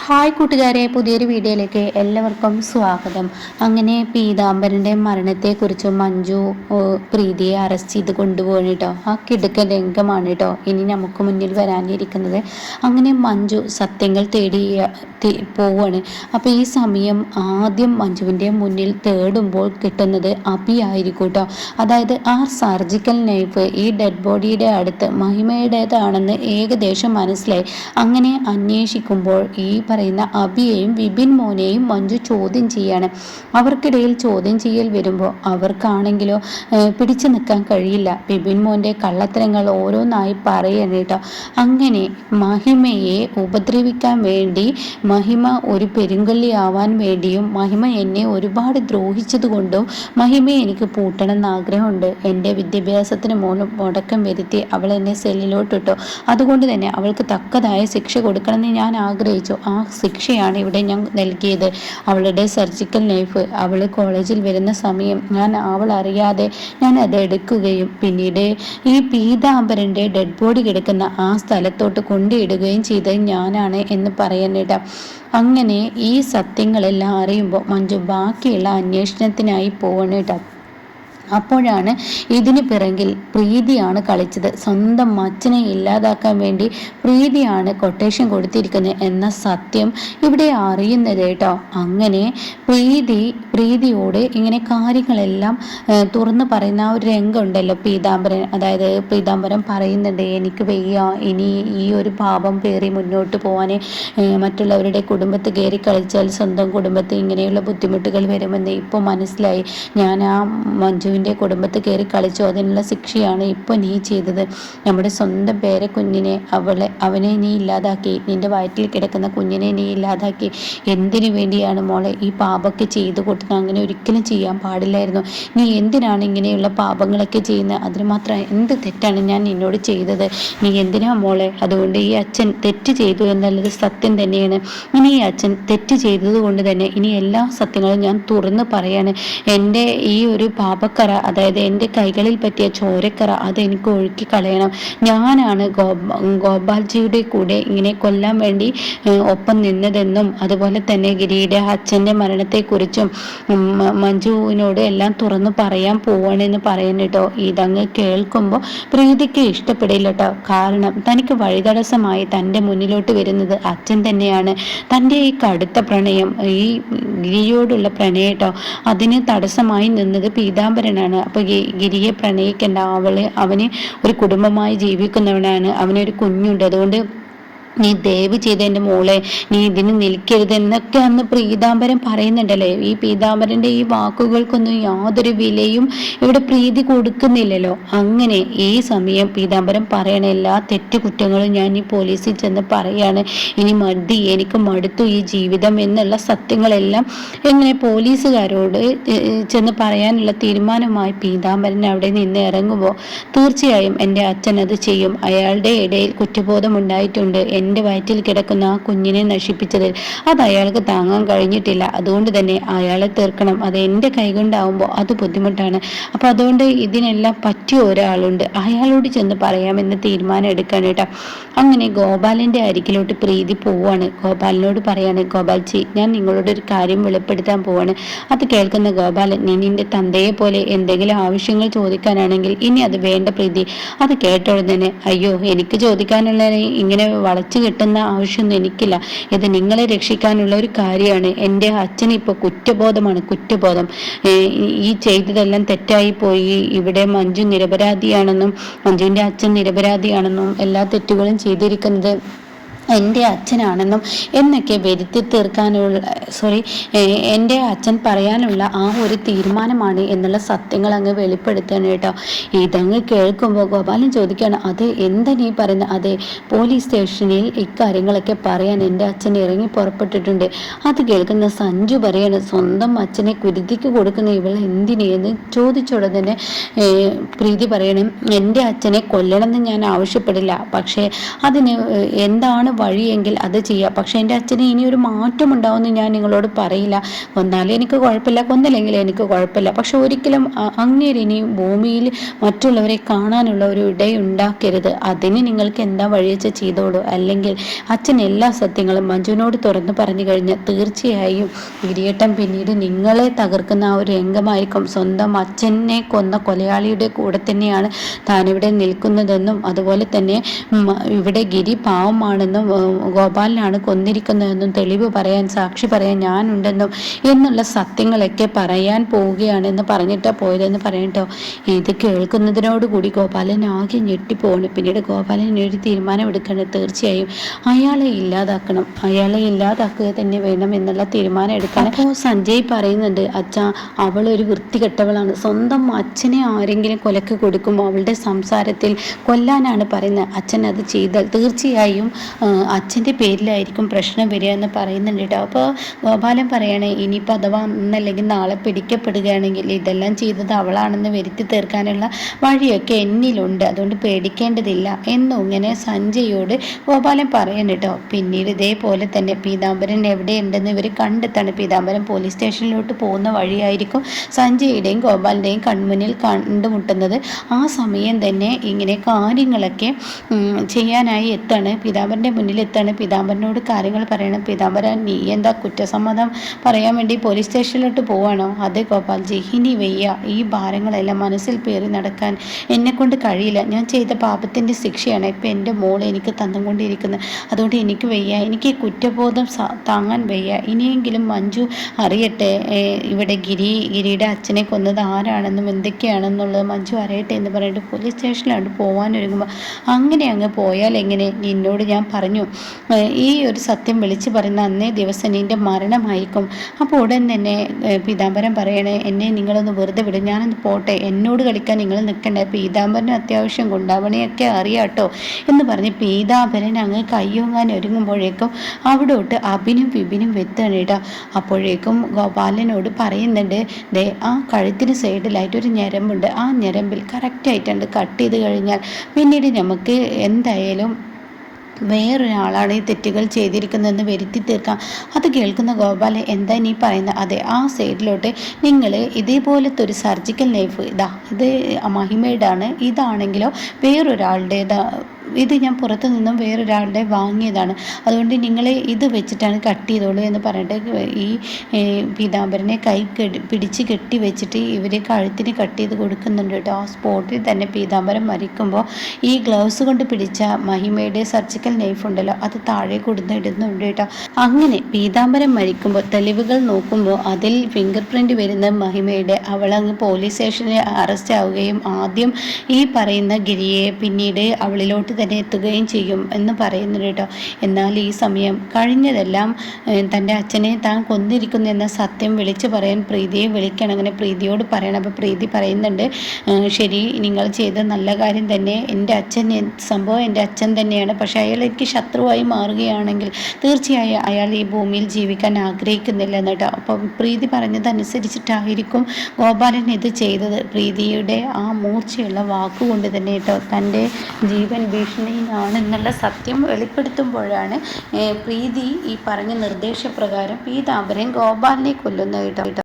Hi കൂട്ടുകാരെ, പുതിയൊരു വീഡിയോയിലേക്ക് എല്ലാവർക്കും സ്വാഗതം. അങ്ങനെ പീതാംബരൻ്റെ മരണത്തെക്കുറിച്ച് മഞ്ജു പ്രീതിയെ അറസ്റ്റ് ചെയ്ത് കൊണ്ടുപോകണം കേട്ടോ. ആ കിടുക്കൻ രംഗമാണ് കേട്ടോ ഇനി നമുക്ക് മുന്നിൽ വരാനിരിക്കുന്നത്. അങ്ങനെ മഞ്ജു സത്യങ്ങൾ തേടി പോവാണ്. അപ്പോൾ ഈ സമയം ആദ്യം മഞ്ജുവിൻ്റെ മുന്നിൽ തേടുമ്പോൾ കിട്ടുന്നത് അഭിയായിരിക്കും കേട്ടോ. അതായത് ആ സർജിക്കൽ നൈഫ് ഈ ഡെഡ് ബോഡിയുടെ അടുത്ത് മഹിമയുടേതാണെന്ന് ഏകദേശം മനസ്സിലായി. അങ്ങനെ അന്വേഷിക്കുമ്പോൾ ഈ പറയുന്ന അബിയെയും വിപിൻ മോനെയും മഞ്ജു ചോദ്യം ചെയ്യാണ്. അവർക്കിടയിൽ ചോദ്യം ചെയ്യൽ വരുമ്പോൾ അവർക്കാണെങ്കിലോ പിടിച്ചു നിൽക്കാൻ കഴിയില്ല. വിപിൻ മോൻ്റെ കള്ളത്തരങ്ങൾ ഓരോന്നായി പറയണം കേട്ടോ. അങ്ങനെ മഹിമയെ ഉപദ്രവിക്കാൻ വേണ്ടി, മഹിമ ഒരു പെരുങ്കള്ളിയാവാൻ വേണ്ടിയും, മഹിമ എന്നെ ഒരുപാട് ദ്രോഹിച്ചത് കൊണ്ടും മഹിമയെ എനിക്ക് പൂട്ടണം എന്ന് ആഗ്രഹമുണ്ട്. എൻ്റെ വിദ്യാഭ്യാസത്തിന് മുടക്കം വരുത്തി അവൾ എന്നെ സെല്ലിലോട്ടിട്ടു. അതുകൊണ്ട് തന്നെ അവൾക്ക് തക്കതായ ശിക്ഷ കൊടുക്കണമെന്ന് ഞാൻ ആഗ്രഹിച്ചു. ആ ശിക്ഷയാണ് ഇവിടെ ഞാൻ നൽകിയത്. അവളുടെ സർജിക്കൽ നൈഫ് അവൾ കോളേജിൽ വരുന്ന സമയം അവൾ അറിയാതെ ഞാൻ അത് എടുക്കുകയും പിന്നീട് ഈ പീതാംബരൻ്റെ ഡെഡ് ബോഡി കിടക്കുന്ന ആ സ്ഥലത്തോട്ട് കൊണ്ടിടുകയും ചെയ്തത് ഞാനാണ് എന്ന് പറയാനിട. അങ്ങനെ ഈ സത്യങ്ങളെല്ലാം അറിയുമ്പോൾ മഞ്ജു ബാക്കിയുള്ള അന്വേഷണത്തിനായി പോകണേട്ടോ. അപ്പോഴാണ് ഇതിന് പിറകിൽ പ്രീതിയാണ് കളിച്ചത്. സ്വന്തം അച്ഛനെ ഇല്ലാതാക്കാൻ വേണ്ടി പ്രീതിയാണ് കൊട്ടേഷൻ കൊടുത്തിരിക്കുന്നത് എന്ന സത്യം ഇവിടെ അറിയുന്നത് കേട്ടോ. അങ്ങനെ പ്രീതിയോട് ഇങ്ങനെ കാര്യങ്ങളെല്ലാം തുറന്ന് പറയുന്ന ആ ഒരു രംഗമുണ്ടല്ലോ പീതാംബരൻ. അതായത് പീതാംബരൻ പറയുന്നുണ്ട്, എനിക്ക് വയ്യ ഇനി ഈ ഒരു പാപം പേറി മുന്നോട്ട് പോകാൻ. മറ്റുള്ളവരുടെ കുടുംബത്ത് കയറി കളിച്ചാൽ സ്വന്തം കുടുംബത്തിൽ ഇങ്ങനെയുള്ള ബുദ്ധിമുട്ടുകൾ വരുമെന്ന് ഇപ്പോൾ മനസ്സിലായി. ഞാൻ ആ മഞ്ജു കുടുംബത്തിൽ കയറി കളിച്ചു, അതിനുള്ള ശിക്ഷയാണ് ഇപ്പോൾ നീ ചെയ്തത്. നമ്മുടെ സ്വന്തം കുഞ്ഞിനെ അവനെ നീ ഇല്ലാതാക്കി. നിന്റെ വയറ്റിൽ കിടക്കുന്ന കുഞ്ഞിനെ നീ ഇല്ലാതാക്കി. എന്തിനു വേണ്ടിയാണ് മോളെ ഈ പാപമൊക്കെ ചെയ്തു കൊടുത്തത്? അങ്ങനെ ഒരിക്കലും ചെയ്യാൻ പാടില്ലായിരുന്നു. നീ എന്തിനാണ് ഇങ്ങനെയുള്ള പാപങ്ങളൊക്കെ ചെയ്യുന്നത്? അതിന് മാത്രം എന്ത് തെറ്റാണ് ഞാൻ നിന്നോട് ചെയ്തത്? നീ എന്തിനാ മോളെ? അതുകൊണ്ട് ഈ അച്ഛൻ തെറ്റ് ചെയ്തു എന്നുള്ളത് സത്യം തന്നെയാണ്. ഇനി ഈ അച്ഛൻ തെറ്റ് ചെയ്തത് കൊണ്ട് തന്നെ ഇനി എല്ലാ സത്യങ്ങളും ഞാൻ തുറന്ന് പറയാണ്. എൻ്റെ ഈ ഒരു പാപക്കറ, അതായത് എൻ്റെ കൈകളിൽ പറ്റിയ ചോരക്കറ അതെനിക്ക് ഒഴുക്കി കളയണം. ഞാനാണ് ഗോപാൽജിയുടെ കൂടെ ഇങ്ങനെ കൊല്ലാൻ വേണ്ടി ഒപ്പം നിന്നതെന്നും അതുപോലെ തന്നെ ഗിരിയുടെ അച്ഛൻ്റെ മരണത്തെക്കുറിച്ചും മഞ്ജുവിനോട് എല്ലാം തുറന്നു പറയാൻ പോവാണെന്ന് പറയുന്നുട്ടോ. ഇതങ്ങ് കേൾക്കുമ്പോൾ പ്രീതിക്ക് ഇഷ്ടപ്പെടില്ല കേട്ടോ. കാരണം തനിക്ക് വഴിതടസ്സമായി തൻ്റെ മുന്നിലോട്ട് വരുന്നത് അച്ഛൻ തന്നെയാണ്. തൻ്റെ ഈ കടുത്ത പ്രണയം, ഈ ഗിരിയോടുള്ള പ്രണയം കേട്ടോ, അതിന് തടസ്സമായി നിന്നത് പീതാംബരനാണ്. അപ്പൊ ഗിരിയെ പ്രണയിക്കേണ്ട, അവന് ഒരു കുടുംബമായി ജീവിക്കുന്നവനാണ്, അവനൊരു കുഞ്ഞുണ്ട്. അതുകൊണ്ട് നീ ദയവ് ചെയ്ത് എൻ്റെ മോളെ നീ ഇതിന് നിൽക്കരുത് എന്നൊക്കെ അന്ന് പീതാംബരൻ പറയുന്നുണ്ടല്ലേ. ഈ പീതാംബരൻ്റെ ഈ വാക്കുകൾക്കൊന്നും യാതൊരു വിലയും ഇവിടെ പ്രീതി കൊടുക്കുന്നില്ലല്ലോ. അങ്ങനെ ഈ സമയം പീതാംബരൻ പറയണ എല്ലാ തെറ്റുകുറ്റങ്ങളും ഞാൻ ഈ പോലീസിൽ ചെന്ന് പറയാണ്. ഇനി എനിക്ക് മടുത്തു ഈ ജീവിതം എന്നുള്ള സത്യങ്ങളെല്ലാം എങ്ങനെ പോലീസുകാരോട് ചെന്ന് പറയാനുള്ള തീരുമാനമായി പീതാംബരൻ അവിടെ നിന്ന് ഇറങ്ങുമ്പോൾ തീർച്ചയായും എൻ്റെ അച്ഛൻ അത് ചെയ്യും. അയാളുടെ ഇടയിൽ കുറ്റബോധം ഉണ്ടായിട്ടുണ്ട്. എൻ്റെ വയറ്റിൽ കിടക്കുന്ന ആ കുഞ്ഞിനെ നശിപ്പിച്ചതിൽ അത് അയാൾക്ക് താങ്ങാൻ കഴിഞ്ഞിട്ടില്ല. അതുകൊണ്ട് തന്നെ അയാളെ തീർക്കണം. അത് എൻ്റെ കൈകൊണ്ടാവുമ്പോൾ അത് ബുദ്ധിമുട്ടാണ്. അപ്പോൾ അതുകൊണ്ട് ഇതിനെല്ലാം പറ്റിയ ഒരാളുണ്ട്, അയാളോട് ചെന്ന് പറയാമെന്ന് തീരുമാനം എടുക്കാൻ കേട്ടോ. അങ്ങനെ ഗോപാലിൻ്റെ അരികിലോട്ട് പ്രീതി പോവാണ്. ഗോപാലിനോട് പറയാണ്, ഗോപാൽജി ഞാൻ നിങ്ങളോട് ഒരു കാര്യം വെളിപ്പെടുത്താൻ പോവാണ്. അത് കേൾക്കുന്ന ഗോപാലൻ, നീ നിന്റെ തന്തയെ പോലെ എന്തെങ്കിലും ആവശ്യങ്ങൾ ചോദിക്കാനാണെങ്കിൽ ഇനി അത് വേണ്ട പ്രീതി. അത് കേട്ടോടെ തന്നെ, അയ്യോ എനിക്ക് ചോദിക്കാനുള്ള ഇങ്ങനെ വളച്ചു കിട്ടുന്ന ആവശ്യമൊന്നും എനിക്കില്ല. ഇത് നിങ്ങളെ രക്ഷിക്കാനുള്ള ഒരു കാര്യമാണ്. എൻ്റെ അച്ഛന് ഇപ്പോൾ കുറ്റബോധം. ഈ ചെയ്തതെല്ലാം തെറ്റായി പോയി. ഇവിടെ മഞ്ജു നിരപരാധിയാണെന്നും മഞ്ജുവിൻ്റെ അച്ഛൻ നിരപരാധിയാണെന്നും എല്ലാ തെറ്റുകളും ചെയ്തിരിക്കുന്നത് എൻ്റെ അച്ഛനാണെന്നും എന്നൊക്കെ വരുത്തി തീർക്കാനുള്ള എൻ്റെ അച്ഛൻ പറയാനുള്ള ആ ഒരു തീരുമാനമാണ് എന്നുള്ള സത്യങ്ങൾ അങ്ങ് വെളിപ്പെടുത്തണം കേട്ടോ. ഇതങ്ങ് കേൾക്കുമ്പോൾ ഗോപാലൻ ചോദിക്കുകയാണ്, അത് എന്താ നീ പറയുന്നത്? അതെ, പോലീസ് സ്റ്റേഷനിൽ ഇക്കാര്യങ്ങളൊക്കെ പറയാൻ എൻ്റെ അച്ഛൻ ഇറങ്ങി പുറപ്പെട്ടിട്ടുണ്ട്. അത് കേൾക്കുന്ന സഞ്ജു പറയാണ്, സ്വന്തം അച്ഛനെ കുരുതിക്ക് കൊടുക്കുന്ന ഇവൾ എന്തിനെന്ന് ചോദിച്ചോടെ തന്നെ പ്രീതി പറയണം, എൻ്റെ അച്ഛനെ കൊല്ലണമെന്ന് ഞാൻ ആവശ്യപ്പെടില്ല. പക്ഷേ അതിന് എന്താണ് വഴിയെങ്കിൽ അത് ചെയ്യുക. പക്ഷേ എൻ്റെ അച്ഛന് ഇനി ഒരു മാറ്റം ഉണ്ടാവുമെന്ന് ഞാൻ നിങ്ങളോട് പറയില്ല. കൊന്നാലും എനിക്ക് കുഴപ്പമില്ല, കൊന്നില്ലെങ്കിൽ എനിക്ക് കുഴപ്പമില്ല. പക്ഷെ ഒരിക്കലും അങ്ങേര് ഇനി ഭൂമിയിൽ മറ്റുള്ളവരെ കാണാനുള്ള ഒരു ഇടയുണ്ടാക്കരുത്. അതിന് നിങ്ങൾക്ക് എന്താ വഴി വെച്ച് ചെയ്തോളൂ. അല്ലെങ്കിൽ അച്ഛൻ എല്ലാ സത്യങ്ങളും മഞ്ജുവിനോട് തുറന്നു പറഞ്ഞു കഴിഞ്ഞാൽ തീർച്ചയായും ഗിരിയേട്ടൻ പിന്നീട് നിങ്ങളെ തകർക്കുന്ന ആ ഒരു രംഗമായിരിക്കും. സ്വന്തം അച്ഛനെ കൊന്ന കൊലയാളിയുടെ കൂടെ തന്നെയാണ് താനിവിടെ നിൽക്കുന്നതെന്നും അതുപോലെ തന്നെ ഇവിടെ ഗിരി പാവമാണെന്നും ഗോപാലനാണ് കൊന്നിരിക്കുന്നതെന്നും തെളിവ് പറയാൻ, സാക്ഷി പറയാൻ ഞാനുണ്ടെന്നും എന്നുള്ള സത്യങ്ങളൊക്കെ പറയാൻ പോവുകയാണെന്ന് പറഞ്ഞിട്ടാണ് പോയതെന്ന് പറയട്ടോ. ഇത് കേൾക്കുന്നതിനോടുകൂടി ഗോപാലൻ ആകെ ഞെട്ടിപ്പോകണം. പിന്നീട് ഗോപാലൻ ഒരു തീരുമാനം എടുക്കണം. തീർച്ചയായും അയാളെ ഇല്ലാതാക്കുക തന്നെ വേണം എന്നുള്ള തീരുമാനം എടുക്കണം. അപ്പോൾ സഞ്ജയ് പറയുന്നുണ്ട്, അച്ഛാ അവളൊരു വൃത്തികെട്ടവളാണ്. സ്വന്തം അച്ഛനെ ആരെങ്കിലും കൊലക്ക് കൊടുക്കുമ്പോൾ അവളുടെ സംസാരത്തിൽ കൊല്ലാനാണ് പറയുന്നത്. അച്ഛൻ അത് ചെയ്താൽ തീർച്ചയായും അച്ഛൻ്റെ പേരിലായിരിക്കും പ്രശ്നം വരിക എന്ന് പറയുന്നുണ്ട് കേട്ടോ. അപ്പോൾ ഗോപാലൻ പറയണേ, ഇനിയിപ്പോൾ അഥവാ ഇന്നല്ലെങ്കിൽ നാളെ പിടിക്കപ്പെടുകയാണെങ്കിൽ ഇതെല്ലാം ചെയ്തത് അവളാണെന്ന് വരുത്തി തീർക്കാനുള്ള വഴിയൊക്കെ എന്നിലുണ്ട്, അതുകൊണ്ട് പേടിക്കേണ്ടതില്ല എന്നും ഇങ്ങനെ സഞ്ജയോട് ഗോപാലൻ പറയണം കേട്ടോ. പിന്നീട് ഇതേപോലെ തന്നെ പീതാംബരൻ എവിടെയുണ്ടെന്ന് ഇവർ കണ്ടെത്താണ്. പീതാംബരൻ പോലീസ് സ്റ്റേഷനിലോട്ട് പോകുന്ന വഴിയായിരിക്കും സഞ്ജയുടെയും ഗോപാലിൻ്റെയും കൺമുന്നിൽ കണ്ടുമുട്ടുന്നത്. ആ സമയം തന്നെ ഇങ്ങനെ കാര്യങ്ങളൊക്കെ ചെയ്യാനായി എത്താണ്, പീതാംബരൻ്റെ മുന്നിൽ എത്താണ്. പീതാംബരനോട് കാര്യങ്ങൾ പറയണം. പീതാംബരൻ, നീ എന്താ കുറ്റസമ്മതം പറയാൻ വേണ്ടി പോലീസ് സ്റ്റേഷനിലോട്ട് പോവാണോ? അതെ ഗോപാൽജി, ഇനി വയ്യ, ഈ ഭാരങ്ങളെല്ലാം മനസ്സിൽ പേറി നടക്കാൻ എന്നെക്കൊണ്ട് കഴിയില്ല. ഞാൻ ചെയ്ത പാപത്തിൻ്റെ ശിക്ഷയാണ് ഇപ്പം എൻ്റെ മോൾ എനിക്ക് തന്നുകൊണ്ടിരിക്കുന്നത്. അതുകൊണ്ട് എനിക്ക് വയ്യ, എനിക്ക് കുറ്റബോധം താങ്ങാൻ വയ്യ. ഇനിയെങ്കിലും മഞ്ജു അറിയട്ടെ ഇവിടെ ഗിരിയുടെ അച്ഛനെ കൊന്നത് ആരാണെന്നും എന്തൊക്കെയാണെന്നുള്ളത് മഞ്ജു അറിയട്ടെ എന്ന് പറഞ്ഞിട്ട് പോലീസ് സ്റ്റേഷനിലോട്ട് പോകാനൊരുങ്ങുമ്പോൾ, അങ്ങനെ അങ്ങ് പോയാൽ എങ്ങനെ? നിന്നോട് ഞാൻ പറഞ്ഞു ഈ ഒരു സത്യം വിളിച്ചു പറയുന്ന അന്നേ ദിവസം നിൻ്റെ മരണമായിരിക്കും. അപ്പോൾ ഉടൻ തന്നെ പീതാംബരൻ പറയണേ, എന്നെ നിങ്ങളൊന്ന് വെറുതെ വിടും, ഞാനൊന്ന് പോട്ടെ, എന്നോട് കളിക്കാൻ നിങ്ങൾ നിൽക്കണ്ടേ, പീതാംബരന് അത്യാവശ്യം ഗുണ്ടാവണിയൊക്കെ അറിയാട്ടോ എന്ന് പറഞ്ഞ് പീതാംബരൻ അങ്ങ് കയ്യോങ്ങാൻ ഒരുങ്ങുമ്പോഴേക്കും അവിടോട്ട് അഭിനും വിപിനും വെത്താണ് കേട്ടോ. അപ്പോഴേക്കും ഗോപാലനോട് പറയുന്നുണ്ട്, ദേ ആ കഴുത്തിന് സൈഡിലായിട്ട് ഒരു ഞരമ്പുണ്ട്, ആ ഞരമ്പിൽ കറക്റ്റായിട്ടുണ്ട് കട്ട് ചെയ്ത് കഴിഞ്ഞാൽ പിന്നീട് നമുക്ക് എന്തായാലും വേറൊരാളാണ് ഈ തെറ്റുകൾ ചെയ്തിരിക്കുന്നതെന്ന് വരുത്തി തീർക്കാം. അത് കേൾക്കുന്ന ഗോപാലൻ, എന്താ നീ പറയുന്നത്? അതെ, ആ സൈഡിലോട്ട് നിങ്ങൾ ഇതേപോലത്തെ ഒരു സർജിക്കൽ നൈഫ്, ഇത് മഹിമയുടെയാണ്, ഇതാണെങ്കിലോ വേറൊരാളുടേതാ, ഇത് ഞാൻ പുറത്തു നിന്നും വേറൊരാളുടെ വാങ്ങിയതാണ്, അതുകൊണ്ട് നിങ്ങൾ ഇത് വെച്ചിട്ടാണ് കട്ട് ചെയ്തോളൂ എന്ന് പറഞ്ഞിട്ട് ഈ പീതാംബരനെ പിടിച്ച് കെട്ടി വെച്ചിട്ട് ഇവർ കഴുത്തിന് കട്ട് ചെയ്ത് കൊടുക്കുന്നുണ്ട് കേട്ടോ. ആ സ്പോട്ടിൽ തന്നെ പീതാംബരൻ മരിക്കുമ്പോൾ ഈ ഗ്ലൗസ് കൊണ്ട് പിടിച്ച മഹിമയുടെ സർജിക്കൽ നൈഫ് ഉണ്ടല്ലോ, അത് താഴെ കൊടുത്തിടുന്നുണ്ട് കേട്ടോ. അങ്ങനെ പീതാംബരൻ മരിക്കുമ്പോൾ തെളിവുകൾ നോക്കുമ്പോൾ അതിൽ ഫിംഗർ പ്രിൻ്റ് വരുന്ന മഹിമയുടെ, അവളങ്ങ് പോലീസ് സ്റ്റേഷനിൽ അറസ്റ്റ് ആവുകയും ആദ്യം ഈ പറയുന്ന ഗിരിയെ പിന്നീട് അവളിലോട്ട് തന്നെ എത്തുകയും ചെയ്യും എന്ന് പറയുന്നുണ്ട് കേട്ടോ. എന്നാൽ ഈ സമയം കഴിഞ്ഞതെല്ലാം തൻ്റെ അച്ഛനെ താൻ കൊന്നിരിക്കുന്നു എന്ന സത്യം വിളിച്ചു പറയാൻ പ്രീതിയെ വിളിക്കണം. അങ്ങനെ പ്രീതിയോട് പറയണം. അപ്പോൾ പ്രീതി പറയുന്നുണ്ട്, ശരി, നിങ്ങൾ ചെയ്ത നല്ല കാര്യം തന്നെ, എൻ്റെ അച്ഛൻ സംഭവം എൻ്റെ അച്ഛൻ തന്നെയാണ്, പക്ഷേ അയാൾ എനിക്ക് ശത്രുവായി മാറുകയാണെങ്കിൽ തീർച്ചയായും അയാൾ ഈ ഭൂമിയിൽ ജീവിക്കാൻ ആഗ്രഹിക്കുന്നില്ല എന്നിട്ടോ. അപ്പോൾ പ്രീതി പറഞ്ഞതനുസരിച്ചിട്ടായിരിക്കും ഗോപാലൻ ഇത് ചെയ്തത്. പ്രീതിയുടെ ആ മൂർച്ചയുള്ള വാക്കുകൊണ്ട് തന്നെ കേട്ടോ തൻ്റെ ജീവൻ ഭീഷണിയിലാണെന്നുള്ള സത്യം വെളിപ്പെടുത്തുമ്പോഴാണ് പ്രീതി ഈ പറഞ്ഞ നിർദ്ദേശപ്രകാരം പീതാംബരൻ ഗോപാലിനെ കൊല്ലുന്നത് കേട്ടോ.